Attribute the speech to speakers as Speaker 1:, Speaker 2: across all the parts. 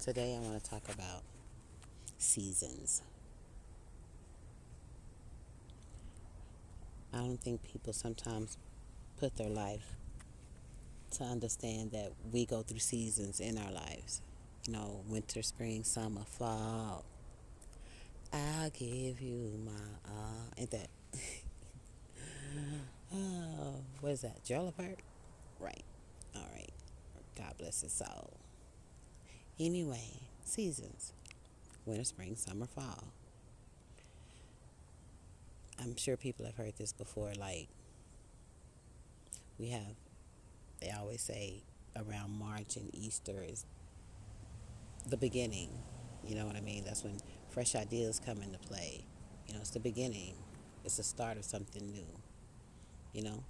Speaker 1: Today I want to talk about seasons. I don't think people sometimes put their life to understand that we go through seasons in our lives. Winter, spring, summer, fall. I'll give you my all. Ain't that? Oh, what is that? Gerald Levert? Right. All right. God bless his soul. Anyway, seasons. Winter, spring, summer, fall. I'm sure people have heard this before. Like, we have, they always say around March and Easter is the beginning. You know what I mean? That's when fresh ideas come into play. It's the beginning. It's the start of something new, you know?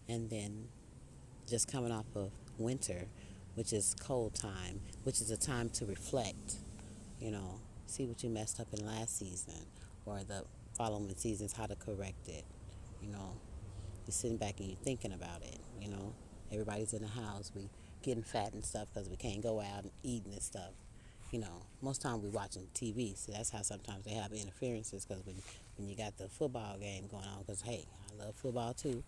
Speaker 1: And then just coming off of winter, which is cold time, which is a time to reflect, see what you messed up in last season or the following seasons, how to correct it, you know? You're sitting back and you're thinking about it. Everybody's in the house. We getting fat and stuff because we can't go out and eating and stuff. Most time we watching TV, so that's how sometimes they have interferences because when you got the football game going on, because hey, I love football too.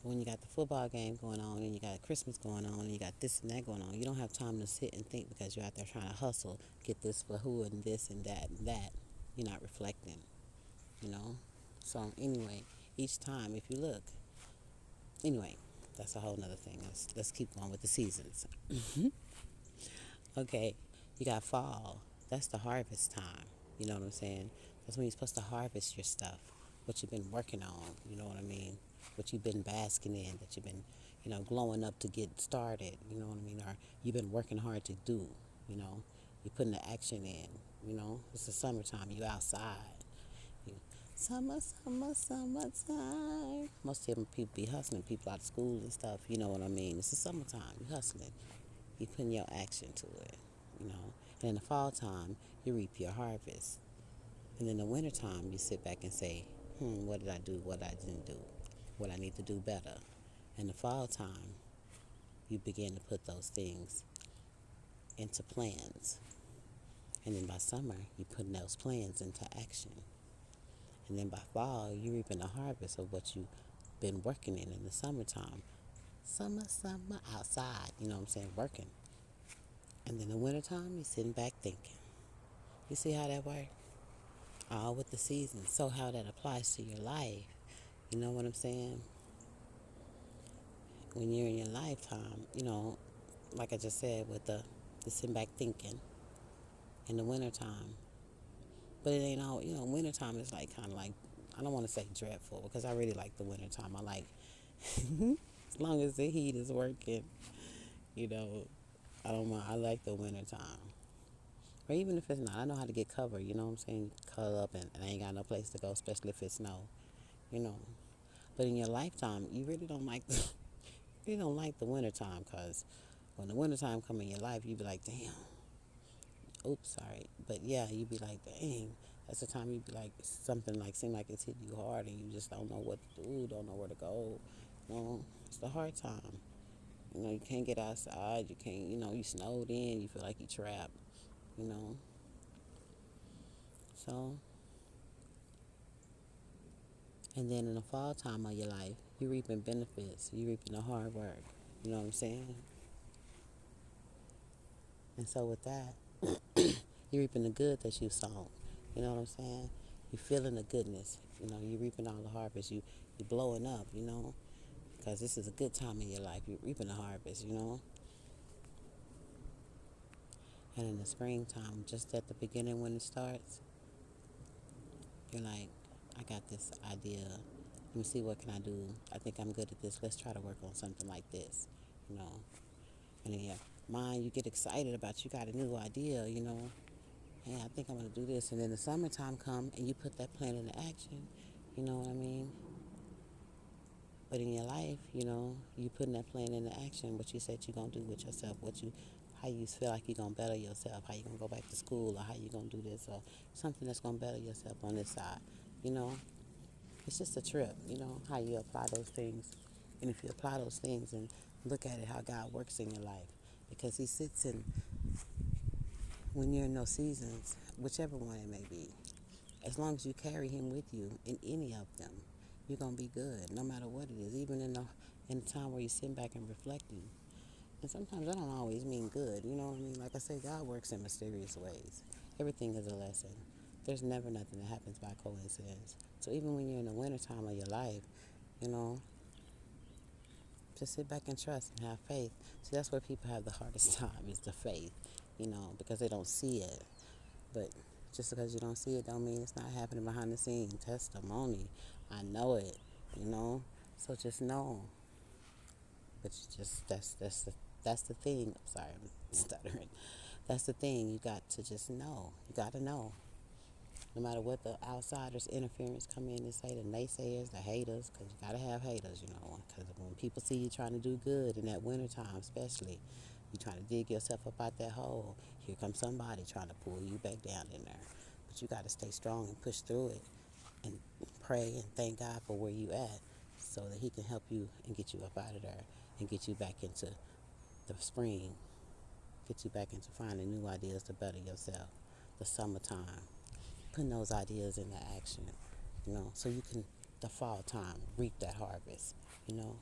Speaker 1: When you got the football game going on and you got Christmas going on and you got this and that going on, you don't have time to sit and think because you're out there trying to hustle, get this for who and this and that and that. You're not reflecting, you know. So anyway, each time if you look, anyway, that's a whole nother thing. Let's keep going with the seasons. Okay, you got fall. That's the harvest time. You know what I'm saying? That's when you're supposed to harvest your stuff, what you've been working on. You know what I mean? What you've been basking in, that you've been, glowing up to get started. You know what I mean? Or you've been working hard to do. You know, you're putting the action in. It's the summertime. You outside. You, summer, summer, summertime. Most of them people be hustling people out of school and stuff. You know what I mean? It's the summertime. You hustling. You putting your action to it, you know. And in the fall time, you reap your harvest. And in the winter time, you sit back and say, what did I do? What I didn't do? What I need to do better? In the fall time, you begin to put those things into plans. And then by summer, you putting those plans into action. And then by fall, you reaping the harvest of what you've been working in the summertime. Summer, summer, outside, you know what I'm saying, working. And then the wintertime, you're sitting back thinking. You see how that works? All with the seasons. So how that applies to your life. You know what I'm saying? When you're in your lifetime, like I just said, with the sitting back thinking in the wintertime. But it ain't all, wintertime is like kind of like, I don't want to say dreadful because I really like the wintertime. I like, as long as the heat is working, you know, I don't mind. I like the wintertime. Or even if it's not, I know how to get covered, you know what I'm saying? Cuddle up and I ain't got no place to go, especially if it's snow, you know. But in your lifetime, you really don't like the, you don't like the wintertime because when the wintertime come in your life, you be like, damn, oops, sorry. But yeah, you be like, dang, that's the time you be like, something like, seem like it's hit you hard and you just don't know what to do, don't know where to go. It's the hard time. You can't get outside, you can't, you snowed in, you feel like you trapped, you know. So, and then in the fall time of your life, you reaping benefits, you reaping the hard work, you know what I'm saying? And so with that, you reaping the good that you sown, you know what I'm saying? You feeling the goodness, you reaping all the harvest, you blowing up, because this is a good time in your life, you reaping the harvest, And in the springtime, just at the beginning when it starts, you're like, I got this idea. Let me see what can I do. I think I'm good at this. Let's try to work on something like this, you know. And in your mind, you get excited about you got a new idea, Hey, I think I'm going to do this. And then the summertime come and you put that plan into action, you know what I mean? But in your life, you putting that plan into action, what you said you're going to do with yourself, how you feel like you're going to better yourself, how you going to go back to school, or how you going to do this, or something that's going to better yourself on this side, you know? It's just a trip, how you apply those things. And if you apply those things and look at it, how God works in your life, because he sits in, when you're in those seasons, whichever one it may be, as long as you carry him with you in any of them, you're going to be good, no matter what it is, even in the time where you're sitting back and reflecting. And sometimes that don't always mean good, you know what I mean? Like I say, God works in mysterious ways. Everything is a lesson. There's never nothing that happens by coincidence. So even when you're in the wintertime of your life, you know, just sit back and trust and have faith. So that's where people have the hardest time, is the faith, you know, because they don't see it. But just because you don't see it don't mean it's not happening behind the scenes. Testimony. I know it, you know. So just know. But you just that's the thing. I'm sorry, I'm stuttering. That's the thing. You got to just know. You got to know. No matter what the outsiders' interference come in and say, the naysayers, the haters, because you got to have haters, you know. Because when people see you trying to do good in that wintertime, especially, you trying to dig yourself up out that hole, here comes somebody trying to pull you back down in there. But you got to stay strong and push through it and pray and thank God for where you at, so that he can help you and get you up out of there and get you back into the spring, get you back into finding new ideas to better yourself, the summertime, putting those ideas into action, you know, so you can, the fall time, reap that harvest, you know.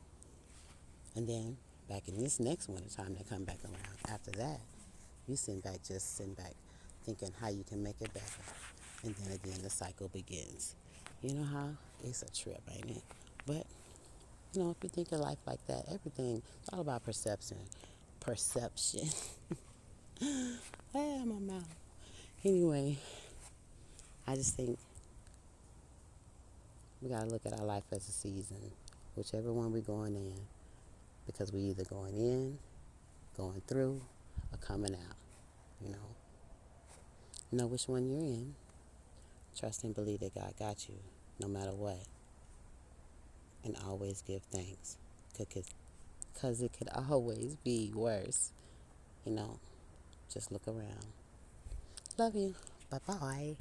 Speaker 1: And then back in this next winter time that come back around, after that, you just sitting back, thinking how you can make it better. And then again, the cycle begins. You know how? It's a trip, ain't it? But, you know, if you think of life like that, everything, it's all about perception. Perception. Ah, my mouth. Anyway, I just think we got to look at our life as a season, whichever one we're going in, because we either going in, going through, or coming out, you know. Know which one you're in. Trust and believe that God got you, no matter what. And always give thanks, because it could always be worse, you know. Just look around. Love you. Bye-bye.